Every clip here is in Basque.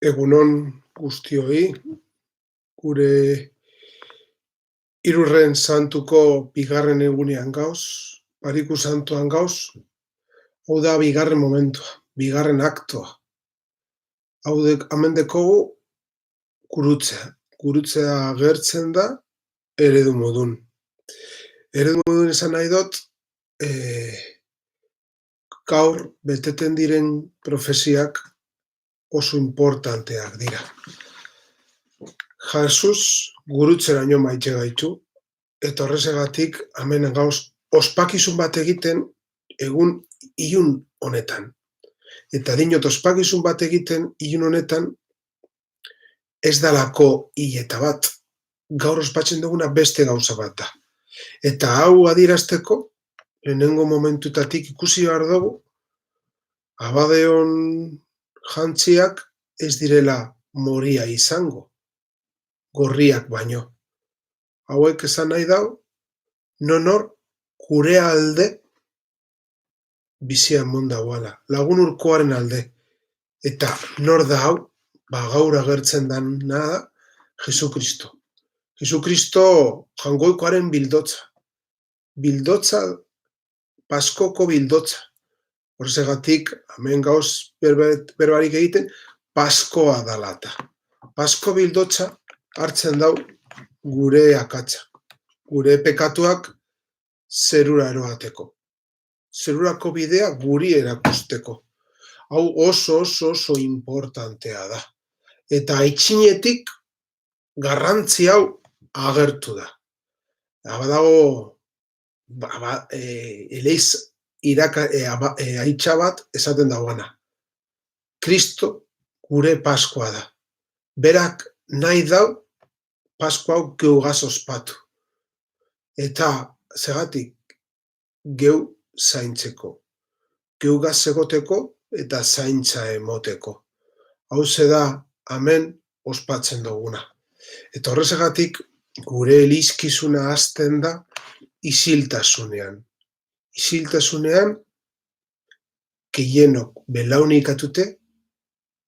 Egunon guztioi, gure Hirurren santuko bigarren egunean gauz, Bariku santuan gauz, hau da bigarren momentua, bigarren aktoa. Hemen dekogu gurutzea. Gurutzea agertzen da eredu modun. Eredu modun esan nahi dut, gaur beteten diren profesiak oso importanteak dira. Jesus gurutzeraino maite gaitu, eta horrezegatik hemen gauz ospakizun bat egiten egun ilun honetan. Eta dinot ospakizun bat egiten ilun honetan ez dalako hileta bat, gaur ospatzen duguna beste gauza bat da. Eta hau adierazteko, lehenengo momentutatik ikusi behar dugu, abadeon jantziak ez direla moria izango, gorriak baino. Hauek esan nahi dau, nonor gure alde bizian mondagoala, lagun urkoaren alde. Eta nor da hau, gaur agertzen dana da, Jesukristo. Jesukristo jangoikoaren bildotza. Bildotza, Paskoko bildotza. Horregatik, hemen gauz berbarik egiten, Paskoa dalata. Pasko bildotza hartzen dau gure akatsa. Gure pekatuak zerura eroateko. Zerurako bidea guri erakusteko. Hau oso importantea da. Eta aitzinetik garrantzi hau agertu da. Badago eleiz aitza bat esaten dagoena. Kristo gure Paskoa da. Berak nahi dau Paskoa hau geugaz ospatu. Eta zegatik geu zaintzeko. Geugaz egoteko eta zaintza emoteko. Hau da hemen ospatzen duguna. Eta horrezegatik gure elizkizuna hasten da isiltasunean. Isiltasunean gehienok belaunikatute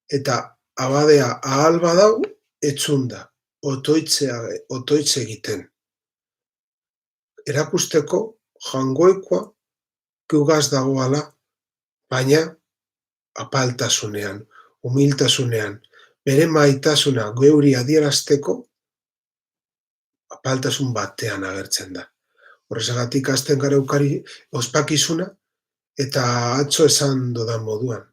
eta abadea ahal badau etzunda, otoitze egiten. Erakusteko jangoikoa geugaz dagoala, baina apaltasunean, humiltasunean, bere maitasuna geuri adierazteko apaltasun batean agertzen da. Horregatik hasten gara ospakizuna eta atzo esan dodan moduan.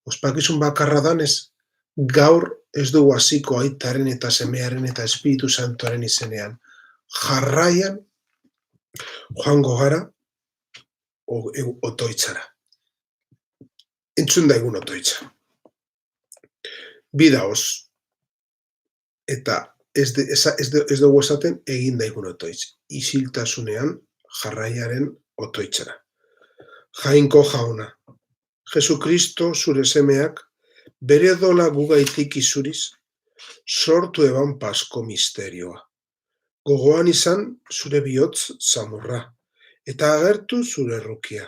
Ospakizun bakarra danez, gaur ez dugu hasiko aitaren eta semearen eta Espiritu Santuaren izenean. Jarraian joango gara otoitzara. Entzun daigun otoitza. Bidaoz. Eta ez dugu esaten egin daigun otoitz. Isiltasunean jarraiaren otoitzara. Jainko jauna. Jesukristo zure semeak bere dola gugaitik izuriz sortu eban Pasko misterioa. Gogoan izan zure bihotz zamorra, eta agertu zure errukia.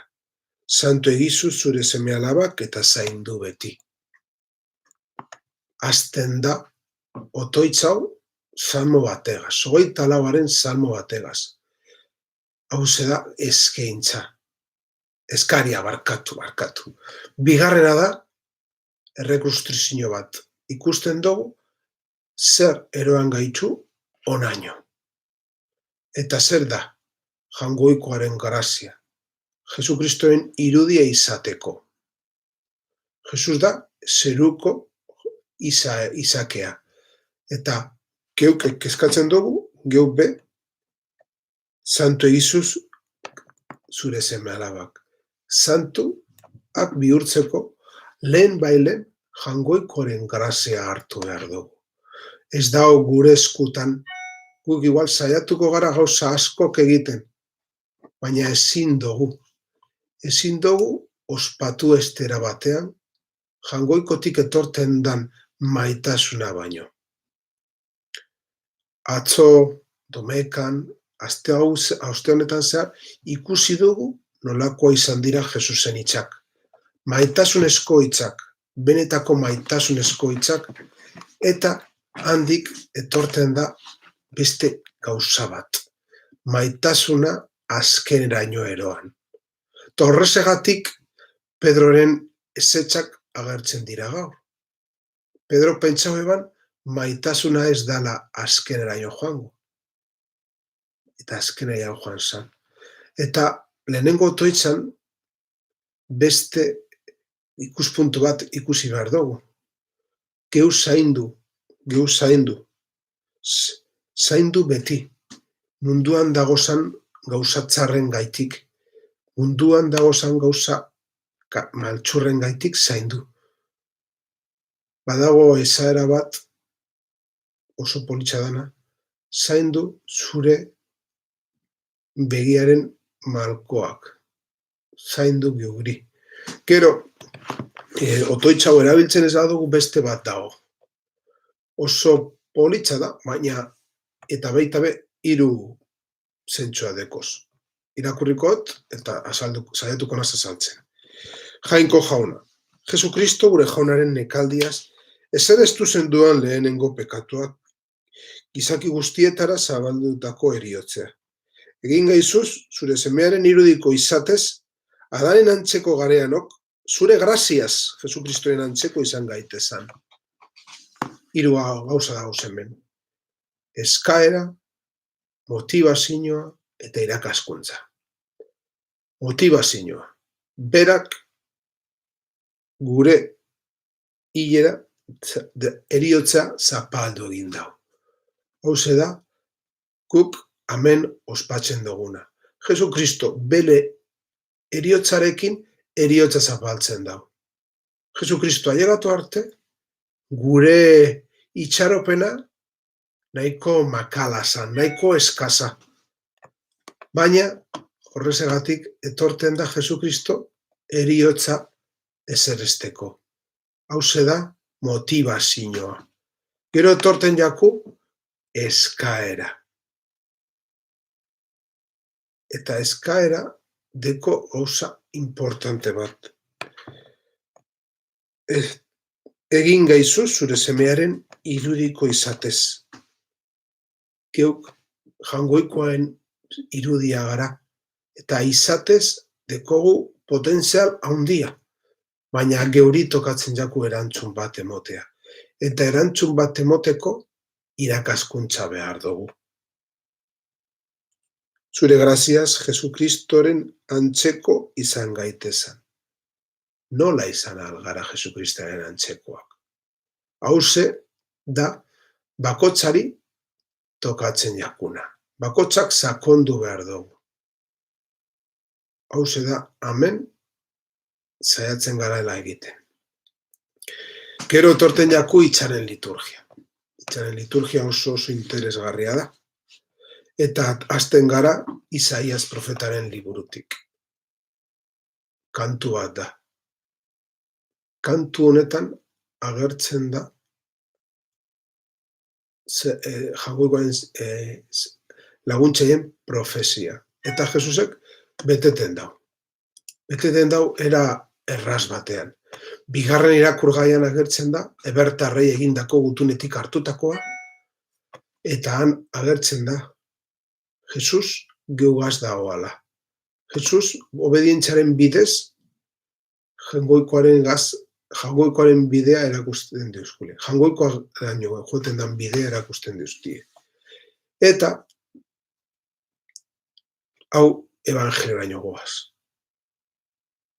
Santo egizu zure seme alabak eta zaindu beti. Hasten da otoitz hau salmo bategaz, 24. salmo bategaz. Hau da eskaintza. Eskaria barkatu. Bigarrena da errekonstrizio bat. Ikusten dugu zer eroan gaitu onaino. Eta zer da jangoikoaren grazia. Jesukristoren irudia izateko. Jesus da zeruko izakea. Eta geuk eskatzen dugu, geuk be, santo egizuz zure seme alabak. Santuak bihurtzeko lehen bailen jangoikoaren grazia hartu behar dugu. Ez dago gure eskutan, guk igual saiatuko gara gauza askok egiten, baina ezin dugu. Ezin dugu ospatu estera batean, jangoikotik etorten dan maitasuna baino. Atzo, domekan, aste honetan zehar, ikusi dugu nolakoa izan dira Jesusen hitzak. Maitasunezko hitzak, benetako maitasunezko hitzak, eta handik etortzen da beste gauza bat. Maitasuna azkeneraino eroan. Eta horrezegatik Pedroren ezetzak agertzen dira gaur. Pedro pentsau eban, maitasuna ez dala azkeneraino joango. Eta azkeneraino joan zan. Eta lehenengo otoitzan beste ikuspuntu bat ikusi behar dugu. Geu zaindu. Zaindu beti. Munduan dagozan gauza txarren gaitik. Munduan dagozan gauza maltsurren gaitik zaindu. Badago esaera bat oso politxa dana, zaindu zure begiaren malkoak. Zaindu geuri. Gero, otoitxau erabiltzen ez dugu beste bat dago. Oso politxa da, baina eta baita be 3 zentzua dekoz. Irakurrikot eta saiatuko naz azaltzen. Jainko jauna. Jesukristo gure jaunaren nekaldiaz, ezerestu zenduan lehenengo pekatuak, gizaki guztietara zabaldutako heriotzea. Egin gaizuz, zure semearen irudiko izatez, Adanen antzeko gareanok, zure graziaz Jesukristoren antzeko izan gaitezan. 3 gauza dago hemen. Eskaera, motivazioa eta irakaskuntza. Motivazioa. Berak gure hilera heriotza zapaldu egin dau. Hauze da, guk hemen ospatzen duguna. Jesukristo bere heriotzarekin heriotza zapaltzen dau. Jesukristo ailegatu arte, gure itxaropena nahiko makala zan, nahiko eskasa. Baina, horrezegatik, etorten da Jesukristo heriotza ezeresteko. Hauze da, motivazioa. Gero etorten jaku, eskaera. Eta eskaera deko gauza importante bat. Egin gaizu zure semearen irudiko izatez. Geuk jangoikoaren irudia gara. Eta izatez dekogu potentzial handia. Baina geuri tokatzen jaku erantzun bat emotea. Eta erantzun bat emoteko irakaskuntza behar dugu. Zure graziaz Jesukristoren antzeko izan gaitezan. Nola izan algara Jesukristoren antzekoak? Hauze da bakotzari tokatzen jakuna. Bakotzak sakondu behar dugu. Hauze da, hemen saiatzen garaela egiten. Gero etorten jaku hitzaren liturgia. Hitzaren liturgia oso interesgarria da. Eta hasten gara Isaias profetaren liburutik. Kantu bat da. Kantu honetan agertzen da jagoikoaren laguntzaien profezia. Eta Jesusek beteten dau. Beteten dau era erraz batean. Bigarren irakurgaian agertzen da, Ebertarrei egindako gutunetik hartutakoa, eta han agertzen da, Jesus geugaz dagoala. Jesus obedientzaren bidez, jangoikoaren bidea erakusten dizkule. Jangoikoa joten dan bidea erakusten dizkie. Eta hau evangelioraino goaz.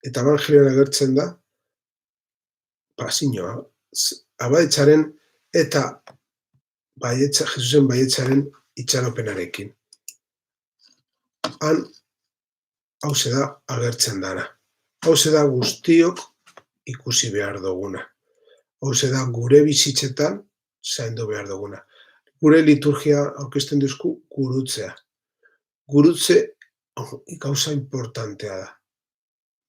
Eta evangelioan agertzen da, pasioa, abaitzaren eta Jesusen baietzaren itxaropenarekin. Han, hauze da agertzen dana. Hauze da guztiok ikusi behar duguna. Hauze da gure bizitzetan zaindu behar duguna. Gure liturgia aurkezten duzku gurutzea. Gurutze gauza importantea da.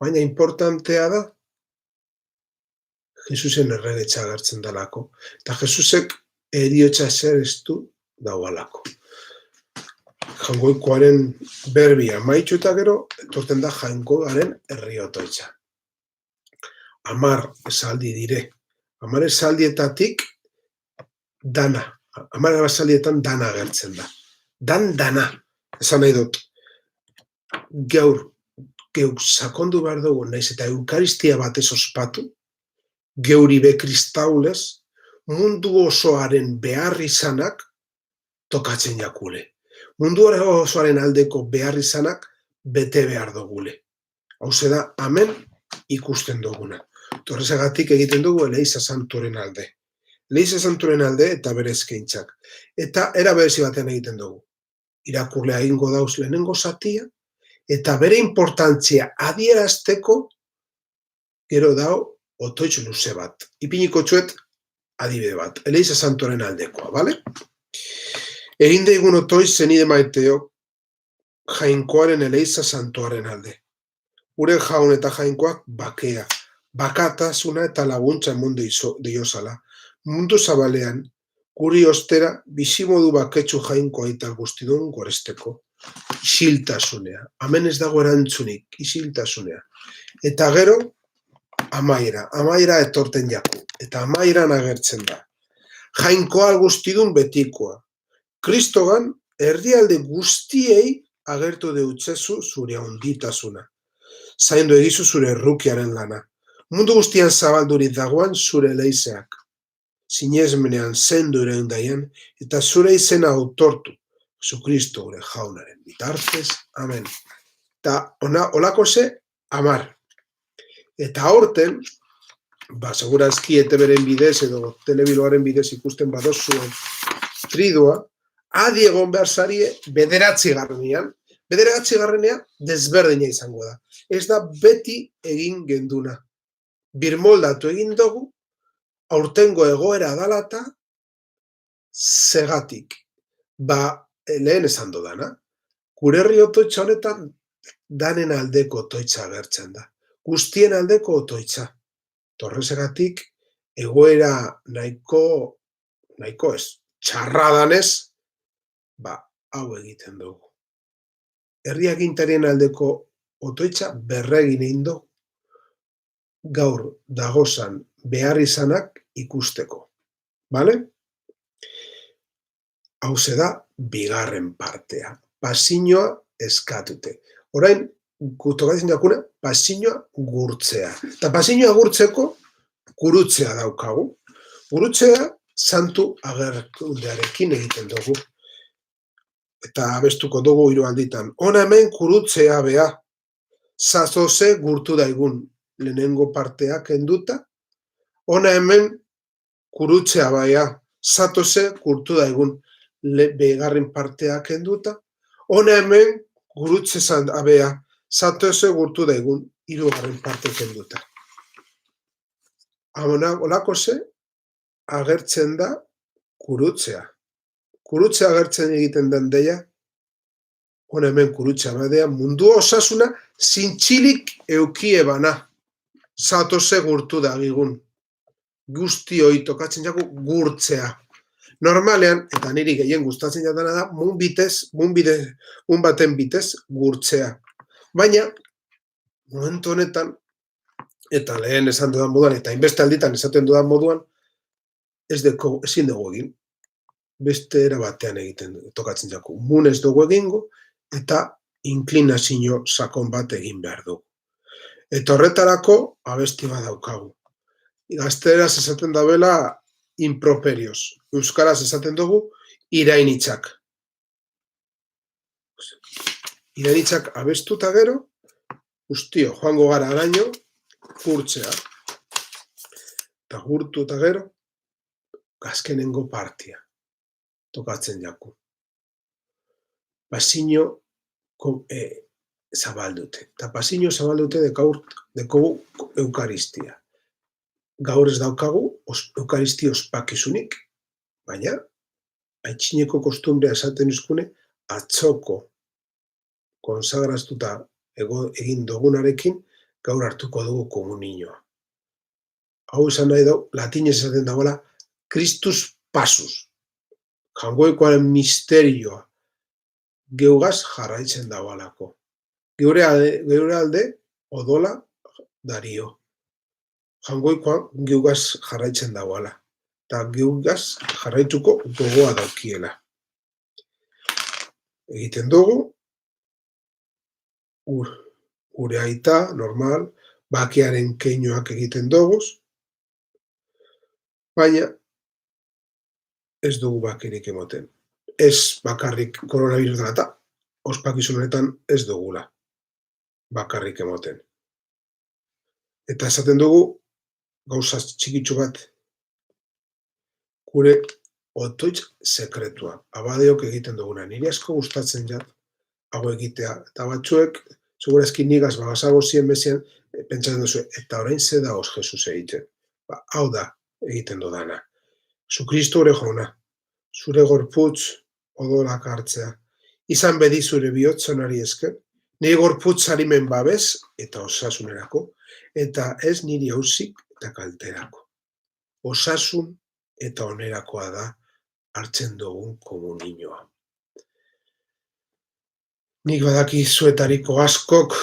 Baina importantea da Jesusen erregetxa agertzen dalako. Eta Jesusek heriotza ezerestu daualako. Jangoikoaren berbia maitxu eta gero, etorten da jangoaren herriotoitza. 10 esaldi dire. 10 esaldietatik dana. 10 esaldietan dana agertzen da. Dana. Esan nahi dut. Geuk sakondu behar dugu, naiz eta eukaristia batez ospatu, geuri be kristaulez, mundu osoaren behar izanak tokatzen jakule. Mundu osoaren aldeko behar izanak bete behar dugule. Hau da, hemen ikusten duguna. Horrexegatik egiten dugu Eliza Santuaren alde. Eliza Santuaren alde eta bere eskaintzak. Eta era berezi batean egiten dugu. Irakurlea egingo dauz lehenengo zatia, eta bere importantzia adierazteko gero dao otoitz luze bat. Ipiniko txuet adibide bat. Eliza Santuaren aldekoa, bale? Egin daigun otoitz zenide maiteok jainkoaren Eliza Santuaren alde. Gure jaun eta jainkoak bakea, bakatasuna eta laguntza emon diozala. Mundu zabalean, guri ostera, bizimodu baketsu jainkoa eta guztidun goresteko. Isiltasunea. Hemen ez dago erantzunik, isiltasunea. Eta gero, amaiera etorten jaku. Eta amaieran agertzen da. Jainkoa guztidun betikoa. Kristogan, herrialde guztiei agertu deutzezu zure onditasuna. Zaindu egizu zure errukiaren lana. Mundu guztian zabaldurik dagoan zure leizeak. Zinezmenean zendu ere ondaian, eta zure izena autortu. Jesucristo gure jaunaren bitartez. Amen. Eta olako ze, 10. Eta horten, segurazki eteberen bidez edo telebiloaren bidez ikusten badozuen tridua, adi egon behar zarie 9. Desberdina izango da. Ez da beti egin genduna. Birmoldatu egin dugu, aurtengo egoera dalata, segatik. Lehen esan dudana, gure herri otoitza honetan danen aldeko otoitza agertzen da. Guztien aldeko otoitza. Torrezegatik, egoera nahiko ez, txarradanez, hau egiten dugu. Herriagintarien aldeko otoitza berregin egin du gaur dagozan behar izanak ikusteko. Bale? Hau da, bigarren partea. Pasioa eskatute. Orain, tokatzen jakuna, pasioa gurtzea. Eta pasioa gurtzeko, gurutzea daukagu. Gurutzea, santu agerkundearekin egiten dugu. Eta abestuko dugu 3 alditan. Hona hemen gurutzea bea. Zazoze gurtu daigun lehenengo partea kenduta. Hona hemen gurutzea bea. Zatoze gurtu daigun begarren partea kenduta. Hona hemen gurutzea bea. Zatoze gurtu daigun 3. parte kenduta. Olako ze agertzen da gurutzea. Gurutzea agertzen egiten den deia, hona hemen gurutzea badea, mundu osasuna zintxilik eukie bana. Zatoze gurtu da gigun. Guzti hoi tokatzen jaku gurtzea. Normalean, eta niri gehien gustatzen jatana da, mun baten bitez gurtzea. Baina, momentu honetan, eta lehen esan dudan moduan, eta inbeste alditan esaten dudan moduan, ezin dugu egin. Beste era batean egiten tokatzen jaku. Mun ez dugu egingo, eta inklinazio sakon bat egin behar dugu. Eta horretarako abesti bat daukagu. Gazteraz esaten dabela improperioz. Euskaraz esaten dugu irainitzak. Irainitzak abestuta gero, guztio, joango gara araño, gurtzea. Eta gurtu eta gero, azkenengo partia. Tokatzen jaku. Pasioa zabaldute. Eta pasioa zabaldute dekogu eukaristia. Gaur ez daukagu eukaristia ospakizunik, baina aitzineko kostumbrea esaten izkune atzoko konsagraztuta egin dugunarekin gaur hartuko dugu komunioa. Hau esan nahi dugu, latinez esaten dagoela, Christus Passus. Jangoikoaren misterioa geugaz jarraitzen dagoelako. Geure alde odola dario. Jangoikoa geugaz jarraitzen dagoala, eta geugaz jarraituko gogoa daukiela. Egiten dugu, gure aita, normal, bakearen keinuak egiten doguz, baina ez dugu bakerik emoten. Ez bakarrik koronavirus dela eta ospakizun honetan ez dugula bakarrik emoten. Eta esaten dugu, gauza txikitsu bat, gure otoitz sekretua, abadeok egiten duguna. Niri asko gustatzen jat, hau egitea. Eta batzuek, segurazki nigaz bagazago zien bezian, pentsatzen duzu, eta orain ze dagoz Jesus egiten. Hau da egiten dudana. Zu Kristo ere jauna, zure gorputz odorak hartzea. Izan bedi zure bihotzonari esker, nire gorputz harimen babez eta osasunerako, eta ez niri hauzik eta kalterako. Osasun eta onerakoa da hartzen dugun komunioa. Nik badaki zuetariko askok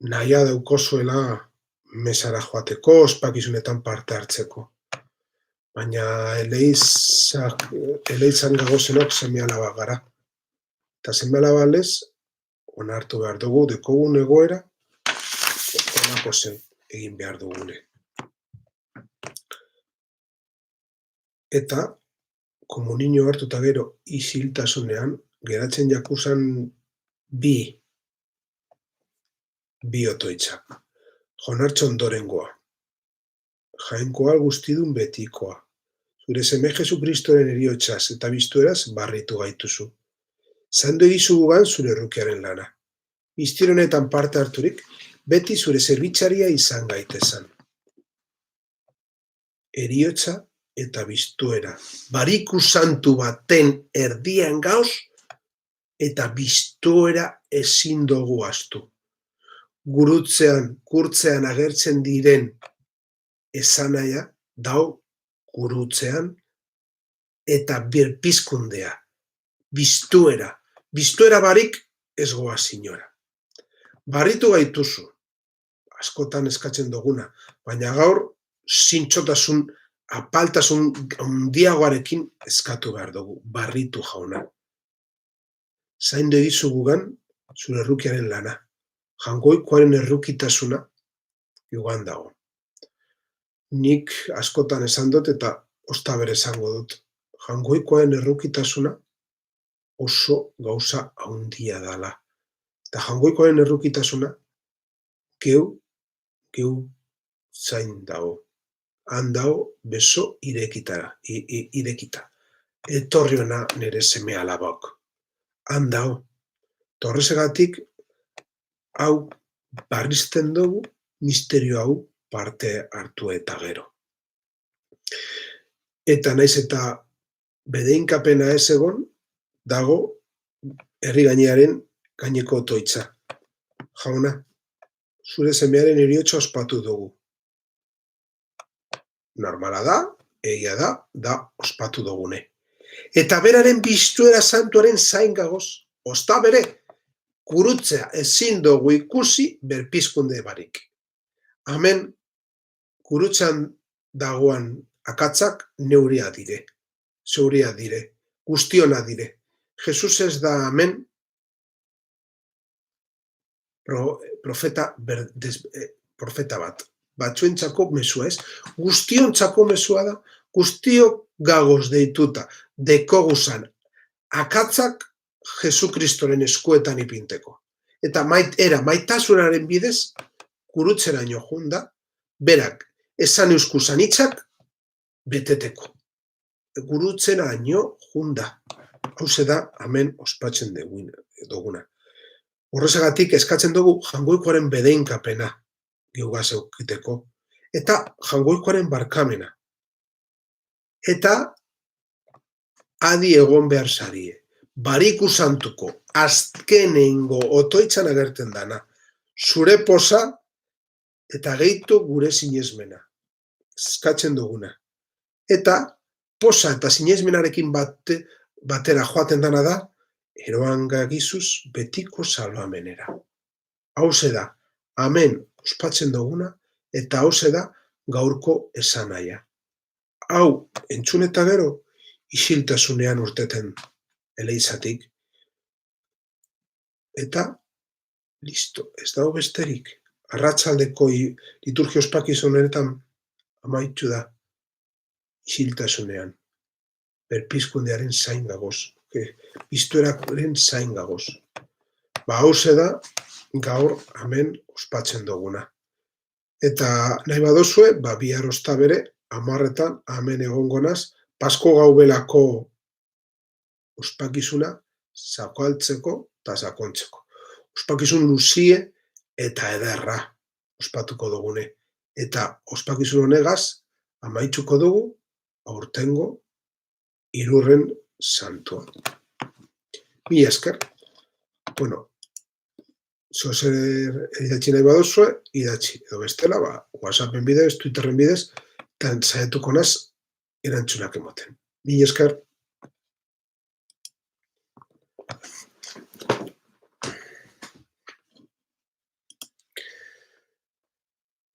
nahia daukozuela mesara joateko, ospakizunetan parte hartzeko. Baina eleitzan gagozenok seme-alaba gara. Eta seme-alaba lez, onartu behar dugu, dekogun egoera, onako zen egin behar dugune. Eta, komunio hartu eta gero isiltasunean, geratzen jakuzan bi otoitzak. Jonartxo ondorengoa. Jainkoa guztidun betikoa. Zure seme Jesukristoren heriotzaz eta biztueraz barritu gaituzu. Zandu egizu gugan zure errukiaren lana. Biztironetan parte harturik, beti zure zerbitzaria izan gaitezan. Heriotza eta biztuera. Bariku santu baten erdian gauz, eta biztuera ezin dugu astu. Gurutzean, kurtzean agertzen diren esanaia, dau gurutzean, eta birpizkundea, biztuera. Biztuera barik ez goa sinora. Barritu gaituzu, askotan eskatzen duguna, baina gaur zintxotasun, apaltasun handiagoarekin eskatu behar dugu, barritu jauna. Zaindu egizu gugan zure errukiaren lana. Jangoikoaren errukitasuna jugan dago. Nik askotan esan dut eta ostabere esango dut. Jangoikoaren errukitasuna oso gauza handia dala. Eta jangoikoaren errukitasuna geu zain dago. Han dago beso irekita. Etorri hona nire seme-alabak. Han dago. Torrezegatik, hau barrizten dugu, misterio hau parte hartu eta gero. Eta naiz eta bedeinkapena ez egon, dago herri gainearen gaineko otoitza. Jauna, zure semearen heriotza ospatu dugu. Normala da, egia da ospatu dugune. Eta beraren biztuera santuaren zain gagoz, osta bere, gurutzea ezin dugu ikusi berpizkunde barik. Hemen, gurutzean dagoan akatzak neuria dire, zeuria dire, guztiona dire. Jesus ez da hemen profeta bat. Batzuentzako mesua ez. Guztiontzako mesua da, guztiok gagoz deituta, dekoguzan, akatzak Jesukristoren eskuetan ipinteko. Eta maitasunaren bidez, gurutzeraino junda, berak, esan euskuzan hitzak, beteteko. Gurutzeraino junda. Hauze da, hemen ospatzen duguna. Horrezagatik eskatzen dugu jangoikoaren bedeinkapena geugaz eukiteko, eta jangoikoaren barkamena. Eta adi egon behar zarie. Bariku santuko azkenengo otoitzan agertzen dana. Zure posa eta gehitu gure sinesmena. Eskatzen duguna. Eta posa eta sinesmenarekin batera joaten dana da, eroan gagizuz betiko salvamenera. Hauze da, hemen ospatzen duguna, Eta hauze da gaurko esanaia. Hau, entzun eta gero, isiltasunean urteten eleizatik. Eta, listo, ez dago besterik. Arratsaldeko liturgia ospakizunetan amaitu da isiltasunean. Berpizkundearen zain gagoz. Piztueraren zain gagoz. Hauze da gaur hemen ospatzen duguna. Eta nahi badozue, bihar ostabere, 10:00 hemen egongo naz, Pasko gaubelako ospakizuna zakaltzeko eta sakontzeko. Ospakizun luzie eta ederra ospatuko dugune. Eta ospakizun honegaz amaitzuko dugu aurtengo Hirurren santua. Mila esker. Bueno, zozer idatzi nahi baduzue, idatzi. Edo bestela, WhatsAppen bidez, Twitterren bidez, eta saiatuko naz erantzunak ematen. Mila esker.